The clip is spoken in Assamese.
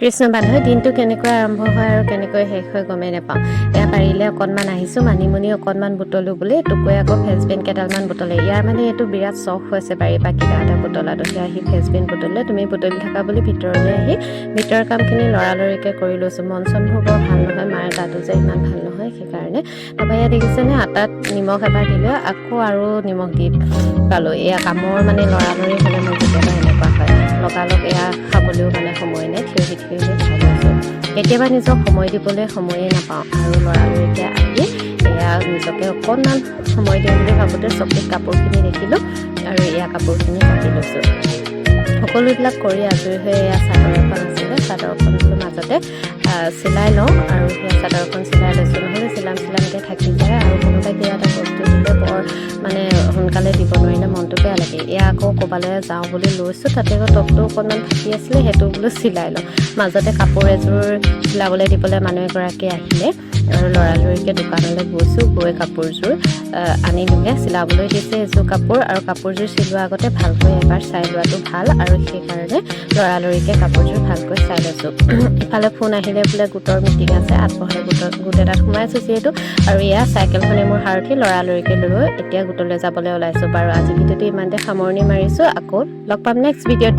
কৃষ্ণ বান্ধৱ দিনটো কেনেকৈ আৰম্ভ হয় আৰু কেনেকৈ শেষ হয় গমেই নাপাওঁ। এয়া পাৰিলে অকণমান আহিছোঁ, মানিমুনি অকণমান বুটলোঁ বুলি, টুকুৱে আকৌ ফেচবিন কেইডালমান বুটলে। ইয়াৰ মানে এইটো বিৰাট চখ হৈছে বাৰীৰ পৰা কিবা এটা বুটলাটো। সেয়া আহি ফেচবিন বুটলিলে, তুমি বুটলি থাকা বুলি ভিতৰলৈ আহি ভিতৰৰ কামখিনি লৰালৰিকৈ কৰি লৈছোঁ। মন চনবোৰ বৰ ভাল নহয়, মাৰ গাটো যে ইমান ভাল নহয় সেইকাৰণে। তাৰপৰা এয়া দেখিছেনে, আটাত নিমখ এবাৰ দিলোঁ, আকৌ আৰু নিমখ দি পালোঁ। এয়া কামৰ মানে লৰালৰি হ'লে মোৰ কেতিয়াবা এনেকুৱা হয়, লগালগ এয়া খাবলৈও মানে সময় নাই, থিয় খাই লৈছোঁ। কেতিয়াবা নিজক সময় দিবলৈ সময়ে নাপাওঁ আৰু লৰালৰিকৈ আহি এয়া নিজকে অকণমান সময় দিওঁ বুলি ভাবোঁতে চকীত কাপোৰখিনি দেখিলোঁ আৰু এয়া কাপোৰখিনি কাটি লৈছোঁ। সকলোবিলাক কৰি আজৰি হৈ এয়া চাদৰ এখন আছিলে, চাদৰখন বোলো মাজতে চিলাই লওঁ আৰু সেয়া চাদৰখন চিলাই লৈছোঁ। নহ'লে চিলামকৈ থাকি যায় আৰু কোনোবাই কিবা এটা বস্তু দিলে বৰ মানে সোনকালে দিব নোৱাৰিলে মনটো বেয়া লাগে। এয়া আকৌ ক'ৰবালৈ যাওঁ বুলি লৈছোঁ, তাতে আকৌ টপটো অকণমান ফাটি আছিলে, সেইটো বোলো চিলাই লওঁ। মাজতে কাপোৰ এযোৰ চিলাবলৈ দিবলৈ মানুহ এগৰাকী আহিলে আৰু লৰালৰিকৈ দোকানলৈ গৈছোঁ, গৈ কাপোৰযোৰ আনিলোঁগৈ। চিলাবলৈ দিছে এযোৰ কাপোৰ আৰু কাপোৰযোৰ চিলোৱাৰ আগতে ভালকৈ এবাৰ চাই লোৱাটো ভাল আৰু সেইকাৰণে লৰালৰিকৈ কাপোৰযোৰ ভালকৈ চাই লৈছোঁ। ইফালে ফোন আহিলে বোলে গোটৰ মিটিং আছে, আত্মসহায়ক গোট এটাত সোমাইছোঁ যিহেতু, আৰু এয়া চাইকেলখনে মোৰ সাৰথি লৰালৰিকৈ লৈ এতিয়া গোটলৈ যাবলৈ ওলাইছোঁ। বাৰু আজি ভিডিঅ'টো ইমানতে সামৰণি মাৰিছোঁ, আকৌ লগ পাম নেক্সট ভিডিঅ'ত।